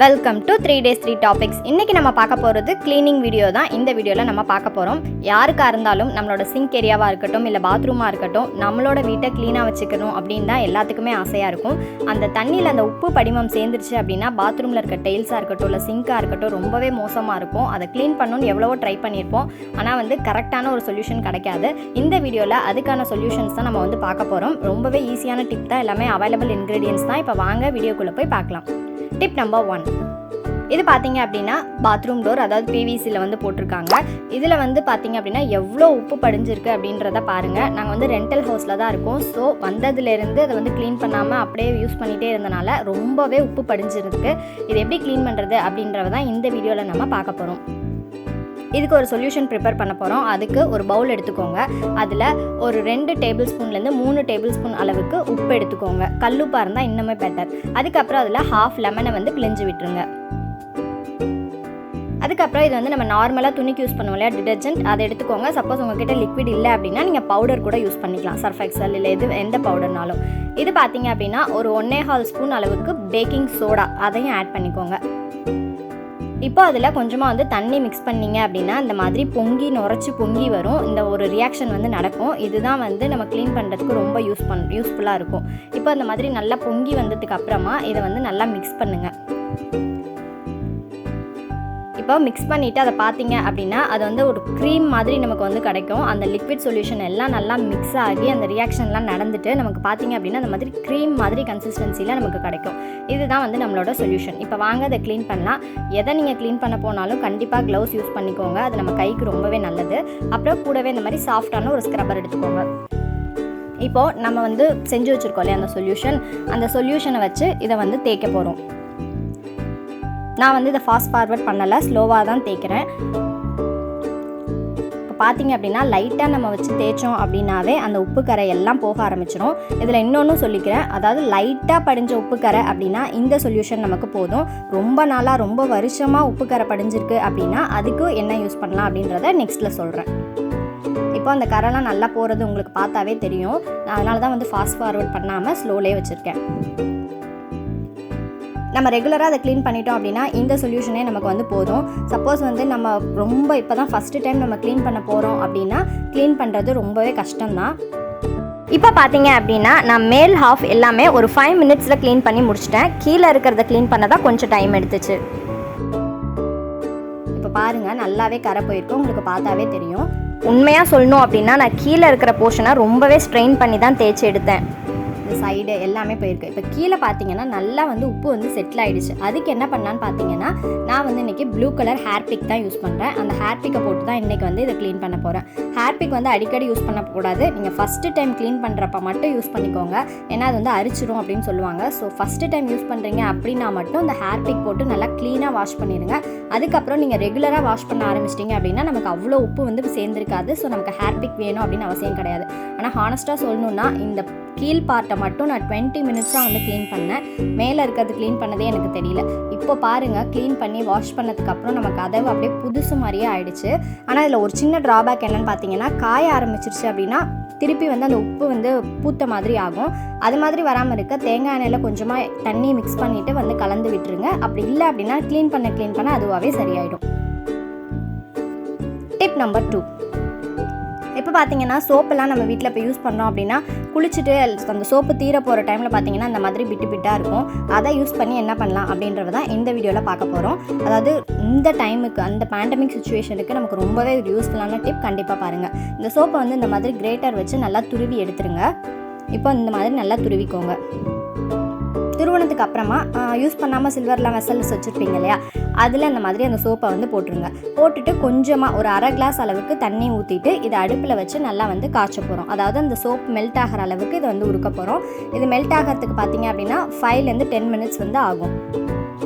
Welcome to 3 days 3 topics. இன்றைக்கி நம்ம பார்க்க போகிறது க்ளீனிங் வீடியோ தான். இந்த வீடியோவில் நம்ம பார்க்க போகிறோம். யாருக்காக இருந்தாலும் நம்மளோட சிங்க் ஏரியாவாக இருக்கட்டும், இல்லை பாத்ரூமாக இருக்கட்டும், நம்மளோட வீட்டை க்ளீனாக வச்சுக்கணும் அப்படின்னு தான் எல்லாத்துக்குமே ஆசையாக இருக்கும். அந்த தண்ணியில் அந்த உப்பு படிமம் சேர்ந்துருச்சு அப்படின்னா பாத்ரூமில் இருக்க டெயில்ஸாக இருக்கட்டும், இல்லை சிங்காக இருக்கட்டும் ரொம்பவே மோசமாக இருக்கும். அதை க்ளீன் பண்ணணும்னு எவ்வளவோ ட்ரை பண்ணியிருப்போம், ஆனால் கரெக்டான ஒரு சொல்யூஷன் கிடைக்காது. இந்த வீடியோவில் அதுக்கான சொல்யூஷன்ஸ் தான் நம்ம பார்க்க போகிறோம். ரொம்பவே ஈஸியான டிப் தான், எல்லாமே அவைலபிள் இன்க்ரீடியன்ஸ் தான். இப்போ வாங்க வீடியோக்குள்ளே போய் பார்க்கலாம். டிப் நம்பர் 1, இது பார்த்தீங்க அப்படின்னா பாத்ரூம் டோர், அதாவது பிவிசியில் போட்டிருக்காங்க. இதில் பார்த்தீங்க அப்படின்னா எவ்வளோ உப்பு படிஞ்சிருக்கு அப்படின்றத பாருங்கள். நாங்கள் ரெண்டல் ஹவுஸில் தான் இருக்கோம். ஸோ வந்ததுலேருந்து அதை க்ளீன் பண்ணாமல் அப்படியே யூஸ் பண்ணிகிட்டே இருந்தனால ரொம்பவே உப்பு படிஞ்சிருக்கு. இது எப்படி க்ளீன் பண்ணுறது அப்படின்றத தான் இந்த வீடியோவில் நம்ம பார்க்க போகிறோம். இதுக்கு ஒரு சொல்யூஷன் ப்ரிப்பேர் பண்ண போகிறோம். அதுக்கு ஒரு பவுல் எடுத்துக்கோங்க. அதில் ஒரு 2 டேபிள் ஸ்பூன்லேருந்து 3 டேபிள் ஸ்பூன் அளவுக்கு உப்பு எடுத்துக்கோங்க. கல்லுப்பாக இருந்தால் இன்னுமே பெட்டர். அதுக்கப்புறம் அதில் ½ லெமனை பிழிஞ்சு விட்டுருங்க. அதுக்கப்புறம் இது நம்ம நார்மலாக துணிக்கு யூஸ் பண்ணுவோம் இல்லையா, டிடர்ஜென்ட், அதை எடுத்துக்கோங்க. சப்போஸ் உங்ககிட்ட லிக்விட் இல்லை அப்படின்னா நீங்கள் பவுடர் கூட யூஸ் பண்ணிக்கலாம், சர்ஃப் எக்ஸல் இல்லை எந்த பவுடர்னாலும். இது பார்த்தீங்க அப்படின்னா ஒரு 1½ ஸ்பூன் அளவுக்கு பேக்கிங் சோடா, அதையும் ஆட் பண்ணிக்கோங்க. இப்போ அதில் கொஞ்சமாக தண்ணி மிக்ஸ் பண்ணிங்க அப்படின்னா இந்த மாதிரி நுரைச்சி பொங்கி வரும். இந்த ஒரு ரியாக்ஷன் நடக்கும். இதுதான் நம்ம க்ளீன் பண்ணுறதுக்கு ரொம்ப யூஸ்ஃபுல்லாக இருக்கும். இப்போ அந்த மாதிரி நல்லா பொங்கி வந்ததுக்கு அப்புறமா இதை நல்லா மிக்ஸ் பண்ணுங்கள். இப்போ மிக்ஸ் பண்ணிவிட்டு அதை பார்த்தீங்க அப்படின்னா அது ஒரு க்ரீம் மாதிரி நமக்கு கிடைக்கும். அந்த லிக்விட் சொல்யூஷன் எல்லாம் நல்லா மிக்ஸ் ஆகி அந்த ரியாக்ஷன்லாம் நடந்துட்டு நமக்கு பார்த்தீங்க அப்படின்னா அந்த மாதிரி க்ரீம் மாதிரி கன்சிஸ்டன்சியில் நமக்கு கிடைக்கும். இதுதான் நம்மளோட சொல்யூஷன். இப்போ வாங்க அதை க்ளீன் பண்ணலாம். எதை நீங்கள் க்ளீன் பண்ண போனாலும் கண்டிப்பாக க்ளவுஸ் யூஸ் பண்ணிக்கோங்க. அது நம்ம கைக்கு ரொம்பவே நல்லது. அப்புறம் கூடவே இந்த மாதிரி சாஃப்டான ஒரு ஸ்க்ரப்பர் எடுத்துக்கோங்க. இப்போது நம்ம செஞ்சு வச்சுருக்கோம் இல்லையா அந்த சொல்யூஷனை வச்சு இதை தேய்க்க போகிறோம். நான் இதை ஃபாஸ்ட் ஃபார்வர்ட் பண்ணலை, ஸ்லோவாக தான் தேய்க்கிறேன். இப்போ பார்த்தீங்க அப்படின்னா லைட்டாக நம்ம வச்சு தேய்ச்சோம் அப்படின்னாவே அந்த உப்பு கரை எல்லாம் போக ஆரம்பிச்சிடும். இதில் இன்னொன்று சொல்லிக்கிறேன், அதாவது லைட்டாக படிஞ்ச உப்பு கரை அப்படின்னா இந்த சொல்யூஷன் நமக்கு போதும். ரொம்ப நாளாக ரொம்ப வருஷமாக உப்பு கரை படிஞ்சிருக்கு அப்படின்னா அதுக்கு என்ன யூஸ் பண்ணலாம் அப்படின்றத நெக்ஸ்ட்டில் சொல்கிறேன். இப்போ அந்த கரைலாம் நல்லா போகிறது உங்களுக்கு பார்த்தாவே தெரியும். நான் அதனால தான் ஃபாஸ்ட் ஃபார்வர்ட் பண்ணாமல் ஸ்லோலே வச்சுருக்கேன். நம்ம ரெகுலராக அதை க்ளீன் பண்ணிட்டோம் அப்படின்னா இந்த சொல்யூஷனே நமக்கு போதும். சப்போஸ் நம்ம ரொம்ப இப்போ தான் ஃபஸ்ட்டு டைம் நம்ம க்ளீன் பண்ண போகிறோம் அப்படின்னா க்ளீன் பண்ணுறது ரொம்பவே கஷ்டம்தான். இப்போ பார்த்தீங்க அப்படின்னா நான் மேல் ஹாஃப் எல்லாமே ஒரு 5 மினிட்ஸில் க்ளீன் பண்ணி முடிச்சிட்டேன். கீழே இருக்கிறத க்ளீன் பண்ண தான் கொஞ்சம் டைம் எடுத்துச்சு. இப்போ பாருங்கள், நல்லாவே கரை போயிருக்கும், உங்களுக்கு பார்த்தாவே தெரியும். உண்மையாக சொல்லணும் அப்படின்னா நான் கீழே இருக்கிற போர்ஷனை ரொம்பவே ஸ்ட்ரெயின் பண்ணி தான் தேய்ச்சி எடுத்தேன். சைடு எல்லாமே போயிருக்கு. இப்போ கீழே பார்த்தீங்கன்னா நல்லா உப்பு செட்டில் ஆகிடுச்சு. அதுக்கு என்ன பண்ணலான்னு பார்த்தீங்கன்னா நான் இன்றைக்கி ப்ளூ கலர் ஹேர் பிக் தான் யூஸ் பண்ணுறேன். அந்த ஹேர் பிக்கை போட்டு தான் இன்றைக்கி இதை க்ளீன் பண்ண போகிறேன். ஹேர் பிக் அடிக்கடி யூஸ் பண்ணக்கூடாது. நீங்கள் ஃபஸ்ட்டு டைம் க்ளீன் பண்ணுறப்ப மட்டும் யூஸ் பண்ணிக்கோங்க. ஏன்னா அது அரிச்சிடும் அப்படின்னு சொல்லுவாங்க. ஸோ ஃபஸ்ட்டு டைம் யூஸ் பண்ணுறீங்க அப்படின்னா மட்டும் அந்த ஹேர் பிக் போட்டு நல்லா க்ளீனாக வாஷ் பண்ணிடுங்க. அதுக்கப்புறம் நீங்கள் ரெகுலராக வாஷ் பண்ண ஆரம்பிச்சிட்டிங்க அப்படின்னா நமக்கு அவ்வளோ உப்பு சேர்ந்துருக்காது. ஸோ நமக்கு ஹேர் பிக் வேணும் அப்படின்னு அவசியம் கிடையாது. ஆனால் ஹானஸ்ட்டாக சொல்லணுன்னா இந்த கீழ் பார்ட்டை மட்டும் நான் 20 மினிட்ஸாக க்ளீன் பண்ணேன். மேலே இருக்கிறது க்ளீன் பண்ணதே எனக்கு தெரியல. இப்போ பாருங்கள், க்ளீன் பண்ணி வாஷ் பண்ணதுக்கப்புறம் நமக்கு கதவு அப்படியே புதுசு மாதிரியே ஆயிடுச்சு. ஆனால் இதில் ஒரு சின்ன ட்ராபேக் என்னென்னு பார்த்தீங்கன்னா காய ஆரம்பிச்சிருச்சு அப்படின்னா திருப்பி அந்த உப்பு பூத்த மாதிரி ஆகும். அது மாதிரி வராமல் இருக்க தேங்காய் எண்ணெயில் கொஞ்சமாக தண்ணி மிக்ஸ் பண்ணிவிட்டு கலந்து விட்டுருங்க. அப்படி இல்லை அப்படின்னா க்ளீன் பண்ண அதுவாகவே சரியாயிடும். டிப் நம்பர் 2, இப்போ பார்த்தீங்கன்னா சோப்பெல்லாம் நம்ம வீட்டில் இப்போ யூஸ் பண்ணோம் அப்படின்னா குளிச்சுட்டு அந்த சோப்பு தீர போகிற டைமில் பார்த்தீங்கன்னா இந்த மாதிரி பிட்டாக இருக்கும். அதை யூஸ் பண்ணி என்ன பண்ணலாம் அப்படின்றத தான் இந்த வீடியோவில் பார்க்க போகிறோம். அதாவது இந்த டைமுக்கு, அந்த பேண்டமிக் சுச்சுவேஷனுக்கு நமக்கு ரொம்பவே ஒரு யூஸ்ஃபுல்லான டிப். கண்டிப்பாக பாருங்கள். இந்த சோப்பை இந்த மாதிரி கிரேட்டர் வச்சு நல்லா துருவி எடுத்துருங்க. இப்போ இந்த மாதிரி நல்லா துருவிக்கோங்க. துருவனத்துக்கு அப்புறமா யூஸ் பண்ணாமல் சில்வர்லாம் வெசல்ஸ் வச்சுருப்பீங்க இல்லையா, அதில் இந்த மாதிரி அந்த சோப்பை போட்டுருங்க. போட்டுட்டு கொஞ்சமாக ஒரு அரை கிளாஸ் அளவுக்கு தண்ணி ஊற்றிட்டு இதை அடுப்பில் வச்சு நல்லா காய்ச்ச போகிறோம். அதாவது அந்த சோப் மெல்ட் ஆகிற அளவுக்கு இதை உருக்க போகிறோம். இது மெல்ட் ஆகிறதுக்கு பார்த்தீங்க அப்படின்னா 5 to 10 மினிட்ஸ் ஆகும்.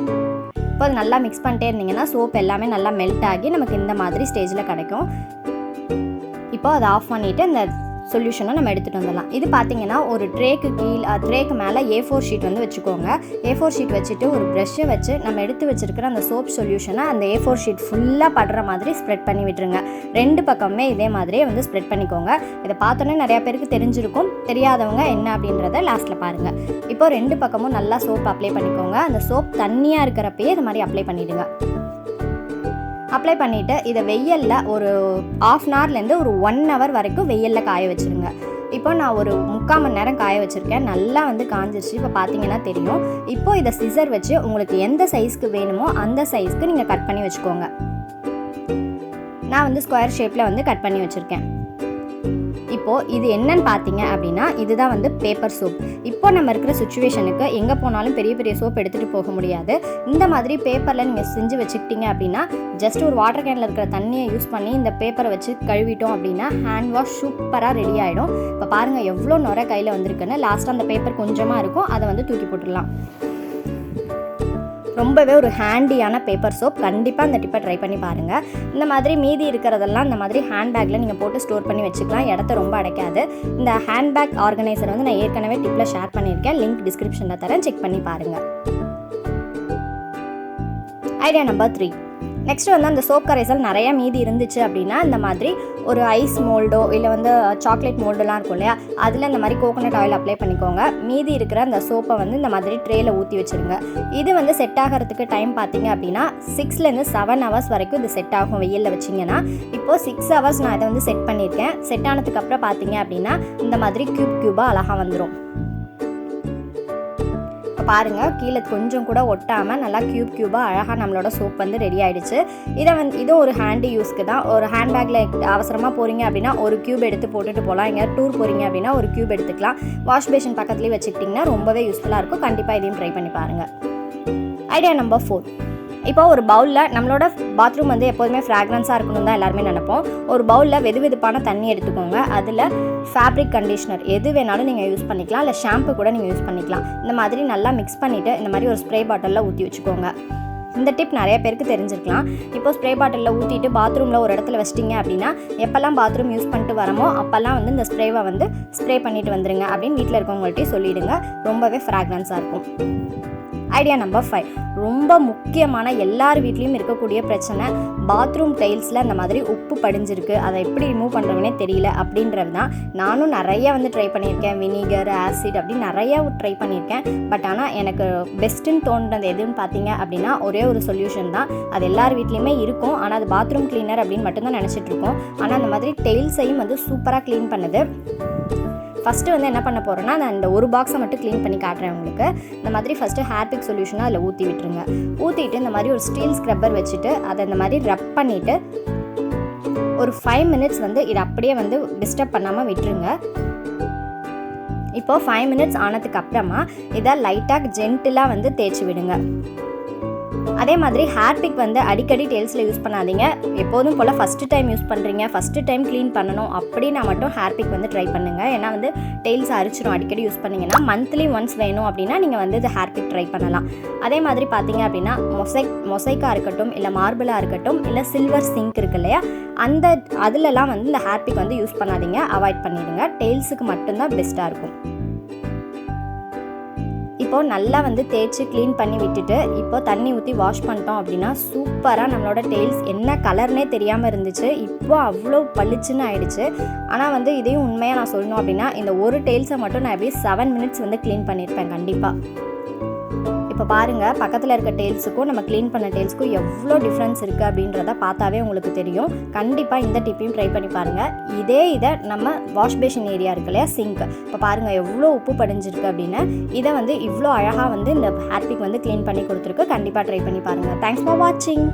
இப்போ அது நல்லா மிக்ஸ் பண்ணிட்டே இருந்தீங்கன்னா சோப் எல்லாமே நல்லா மெல்ட் ஆகி நமக்கு இந்த மாதிரி ஸ்டேஜில் கிடைக்கும். இப்போ அதை ஆஃப் பண்ணிவிட்டு இந்த சொல்யூஷனை நம்ம எடுத்துகிட்டு வந்துடலாம். இது பார்த்திங்கன்னா ஒரு ட்ரேக்கு மேலே A4 ஷீட் வந்து வச்சுக்கோங்க. A4 ஷீட் வச்சுட்டு ஒரு ப்ரெஷ்ஷை வச்சு நம்ம எடுத்து வச்சுருக்கிற அந்த சோப் சொல்யூஷனை அந்த A4 ஷீட் ஃபுல்லாக படுற மாதிரி ஸ்ப்ரெட் பண்ணி விட்டுருங்க. 2 பக்கமே இதே மாதிரியே வந்து ஸ்ப்ரெட் பண்ணிக்கோங்க. இதை பார்த்தோன்னே நிறையா பேருக்கு தெரிஞ்சிருக்கும், தெரியாதவங்க என்ன அப்படின்றத லாஸ்ட்டில் பாருங்கள். இப்போ 2 பக்கமும் நல்லா சோப் அப்ளை பண்ணிக்கோங்க. அந்த சோப் தண்ணியாக இருக்கிறப்பயே இது மாதிரி அப்ளை பண்ணிவிடுங்க. அப்ளை பண்ணிவிட்டு இதை வெயிலில் ஒரு 1/2 ஹவர்லேருந்து ஒரு 1 ஹவர் வரைக்கும் வெயிலில் காய வச்சுருங்க. இப்போ நான் ஒரு 3/4 மணி நேரம் காய வச்சுருக்கேன். நல்லா வந்து காஞ்சிருச்சு. இப்போ பார்த்தீங்கன்னா தெரியும். இப்போ இதை சிசர் வச்சு உங்களுக்கு எந்த சைஸ்க்கு வேணுமோ அந்த சைஸ்க்கு நீங்கள் கட் பண்ணி வச்சுக்கோங்க. நான் வந்து ஸ்கொயர் ஷேப்பில் வந்து கட் பண்ணி வச்சுருக்கேன். இப்போது இது என்னன்னு பார்த்தீங்க அப்படின்னா இதுதான் வந்து பேப்பர் சோப். இப்போ நம்ம இருக்கிற சுச்சுவேஷனுக்கு எங்கே போனாலும் பெரிய பெரிய சோப் எடுத்துகிட்டு போக முடியாது. இந்த மாதிரி பேப்பரில் நீங்கள் செஞ்சு வச்சுக்கிட்டீங்க அப்படின்னா ஜஸ்ட் ஒரு வாட்டர் கேனில் இருக்கிற தண்ணியை யூஸ் பண்ணி இந்த பேப்பரை வச்சு கழுவிட்டோம் அப்படின்னா ஹேண்ட் வாஷ் சூப்பராக ரெடி ஆகிடும். இப்போ பாருங்கள் எவ்வளோ நுரை கையில் வந்திருக்குன்னு. லாஸ்ட்டாக அந்த பேப்பர் கொஞ்சமாக இருக்கும், அதை வந்து தூக்கி போட்டுடலாம். ரொம்பவே ஒரு ஹேண்டியான பேப்பர் சோப். கண்டிப்பாக இந்த டிப்பை ட்ரை பண்ணி பாருங்கள். இந்த மாதிரி மீதி இருக்கிறதெல்லாம் இந்த மாதிரி ஹேண்ட்பேக்கில் நீங்கள் போட்டு ஸ்டோர் பண்ணி வச்சுக்கலாம். இடத்த ரொம்ப அடைக்காது. இந்த ஹேண்ட்பேக் ஆர்கனைசர் வந்து நான் ஏற்கனவே டிப்பில் ஷேர் பண்ணியிருக்கேன். லிங்க் டிஸ்கிரிப்ஷனில் தரேன், செக் பண்ணி பாருங்கள். Idea number 3. நெக்ஸ்ட் வந்து அந்த சோப் கரைசல் நிறையா மீதி இருந்துச்சு அப்படின்னா இந்த மாதிரி ஒரு ஐஸ் மோல்டோ இல்லை வந்து சாக்லேட் மோல்டெலாம் இருக்கும் இல்லையா, அதில் இந்த மாதிரி கோகோனட் ஆயில் அப்ளை பண்ணிக்கோங்க. மீதி இருக்கிற அந்த சோப்பை வந்து இந்த மாதிரி ட்ரேயில் ஊற்றி வச்சுருங்க. இது வந்து செட் ஆகிறதுக்கு டைம் பார்த்தீங்க அப்படின்னா 6லேருந்து 7 ஹவர்ஸ் வரைக்கும் இது செட் ஆகும் வெயிலில் வச்சிங்கன்னா. இப்போது 6 ஹவர்ஸ் நான் இதை வந்து செட் பண்ணியிருக்கேன். செட் ஆனதுக்கப்புறம் பார்த்தீங்க அப்படின்னா இந்த மாதிரி க்யூபாக அழகாக வந்துடும். பாருங்கள், கீழே கொஞ்சம் கூட ஒட்டாமல் நல்லா க்யூபாக அழகாக நம்மளோட சோப் வந்து ரெடி ஆகிடுச்சு. இது ஒரு ஹேண்டி யூஸ்க்கு தான். ஒரு ஹேண்ட்பேக்கில் அவசரமாக போகிறீங்க அப்படின்னா ஒரு க்யூப் எடுத்து போட்டுட்டு போகலாம். எங்கே டூர் போகிறீங்க அப்படின்னா ஒரு க்யூப் எடுத்துக்கலாம். வாஷ் பேஷன் பக்கத்துலேயே வச்சுக்கிட்டிங்கன்னா ரொம்பவே யூஸ்ஃபுல்லாக இருக்கும். கண்டிப்பாக இதையும் ட்ரை பண்ணி பாருங்கள். Idea number 4. இப்போ ஒரு பவுலில் நம்மளோட பாத்ரூம் வந்து எப்போதுமே ஃப்ராக்ரன்ஸாக இருக்கணும் தான் எல்லாருமே நினைப்போம். ஒரு பவுலில் வெதுவெதுப்பான தண்ணி எடுத்துக்கோங்க. அதில் ஃபேப்ரிக் கண்டிஷ்னர் எது வேணாலும் நீங்கள் யூஸ் பண்ணிக்கலாம், இல்லை ஷாம்பு கூட நீங்கள் யூஸ் பண்ணிக்கலாம். இந்த மாதிரி நல்லா மிக்ஸ் பண்ணிவிட்டு இந்த மாதிரி ஒரு ஸ்ப்ரே பாட்டிலில் ஊற்றி வச்சுக்கோங்க. இந்த டிப் நிறைய பேருக்கு தெரிஞ்சிருக்கலாம். இப்போ ஸ்ப்ரே பாட்டிலில் ஊற்றிட்டு பாத்ரூமில் ஒரு இடத்துல வச்சிட்டிங்க அப்படின்னா எப்போல்லாம் பாத்ரூம் யூஸ் பண்ணிட்டு வரமோ அப்போல்லாம் வந்து இந்த ஸ்ப்ரேவை வந்து ஸ்ப்ரே பண்ணிட்டு வந்துடுங்க அப்படின்னு வீட்டில் இருக்கவங்கள்ட்டையும் சொல்லிவிடுங்க. ரொம்பவே ஃப்ராக்ரன்ஸாக இருக்கும். Idea number 5. ரொம்ப முக்கியமான எல்லார் வீட்லேயும் இருக்கக்கூடிய பிரச்சனை, பாத்ரூம் டைல்ஸில் இந்த மாதிரி உப்பு படிஞ்சிருக்கு, அதை எப்படி ரிமூவ் பண்ணுறவனே தெரியல அப்படின்றது தான். நானும் நிறையா வந்து ட்ரை பண்ணியிருக்கேன். வினிகர், ஆசிட் அப்படின்னு நிறையா ட்ரை பண்ணியிருக்கேன். பட் ஆனால் எனக்கு பெஸ்ட்டுன்னு தோன்றது எதுன்னு பார்த்தீங்க அப்படின்னா ஒரே ஒரு சொல்யூஷன் தான். அது எல்லார் வீட்லேயுமே இருக்கும். ஆனால் அது பாத்ரூம் கிளீனர் அப்படின்னு மட்டும்தான் நினச்சிட்ருக்கோம். ஆனால் அந்த மாதிரி டைல்ஸையும் வந்து சூப்பராக க்ளீன் பண்ணுது. ஃபஸ்ட்டு வந்து என்ன பண்ண போகிறேன்னா நான் இந்த ஒரு பாக்ஸை மட்டும் க்ளீன் பண்ணி காட்டுறேன் உங்களுக்கு. இந்த மாதிரி ஃபஸ்ட்டு ஹேர்பிக் சொல்யூஷனை அதில் ஊற்றி விட்டுருங்க. ஊற்றிட்டு இந்த மாதிரி ஒரு ஸ்டீல் ஸ்க்ரப்பர் வச்சுட்டு அதை இந்த மாதிரி ரப் பண்ணிவிட்டு ஒரு 5 மினிட்ஸ் வந்து இதை அப்படியே வந்து டிஸ்டர்ப் பண்ணாமல் விட்டுருங்க. இப்போது 5 மினிட்ஸ் ஆனதுக்கு அப்புறமா இதை லைட்டாக ஜென்டிலாக வந்து தேய்ச்சி விடுங்க. அதே மாதிரி ஹேர்பிக் வந்து அடிக்கடி டெய்ல்ஸில் யூஸ் பண்ணாதீங்க. எப்போதும் போல் ஃபஸ்ட்டு டைம் யூஸ் பண்ணுறீங்க, ஃபஸ்ட்டு டைம் க்ளீன் பண்ணணும் அப்படின்னா மட்டும் ஹேர்பிக் வந்து ட்ரை பண்ணுங்கள். ஏன்னா வந்து டெய்ல்ஸ் அரிச்சிடும் அடிக்கடி யூஸ் பண்ணிங்கன்னா. மந்த்லி ஒன்ஸ் வேணும் அப்படின்னா நீங்கள் வந்து இது ஹேர்பிக் ட்ரை பண்ணலாம். அதே மாதிரி பார்த்தீங்க அப்படின்னா மொசைக்காக இருக்கட்டும், இல்லை மார்பிளாக இருக்கட்டும், இல்லை சில்வர் சிங்க் இருக்கு இல்லையா, அதிலலாம் வந்து இந்த ஹேர்பிக் வந்து யூஸ் பண்ணாதீங்க, அவாய்ட் பண்ணிடுங்க. டெய்ல்ஸுக்கு மட்டும்தான் பெஸ்ட்டாக இருக்கும். இப்போது நல்லா வந்து தேய்ச்சி க்ளீன் பண்ணி விட்டுட்டு இப்போ தண்ணி ஊற்றி வாஷ் பண்ணிட்டோம் அப்படின்னா சூப்பராக நம்மளோட டெய்ல்ஸ் என்ன கலர்னே தெரியாமல் இருந்துச்சு, இப்போ அவ்வளோ பளிச்சுன்னு ஆயிடுச்சு. ஆனால் வந்து இதையும் உண்மையாக நான் சொல்லணும் அப்படின்னா இந்த ஒரு டெய்ல்ஸை மட்டும் நான் எப்படியும் 7 மினிட்ஸ் வந்து க்ளீன் பண்ணியிருப்பேன் கண்டிப்பாக. இப்போ பாருங்கள், பக்கத்தில் இருக்க டெய்ல்ஸுக்கும் நம்ம க்ளீன் பண்ண டெய்ல்ஸுக்கும் எவ்வளோ டிஃப்ரென்ஸ் இருக்குது அப்படின்றத பார்த்தாவே உங்களுக்கு தெரியும். கண்டிப்பாக இந்த டிப்பையும் ட்ரை பண்ணி பாருங்கள். இதை நம்ம வாஷ் பேஷன் ஏரியா இருக்கு இல்லையா, சிங்க், இப்போ பாருங்கள் எவ்வளோ உப்பு படிஞ்சிருக்கு அப்படின்னு. இதை வந்து இவ்வளோ அழகாக வந்து இந்த ஹேர்பிக் வந்து க்ளீன் பண்ணி கொடுத்துருக்கு. கண்டிப்பாக ட்ரை பண்ணி பாருங்கள். தேங்க்ஸ் ஃபார் வாட்சிங்.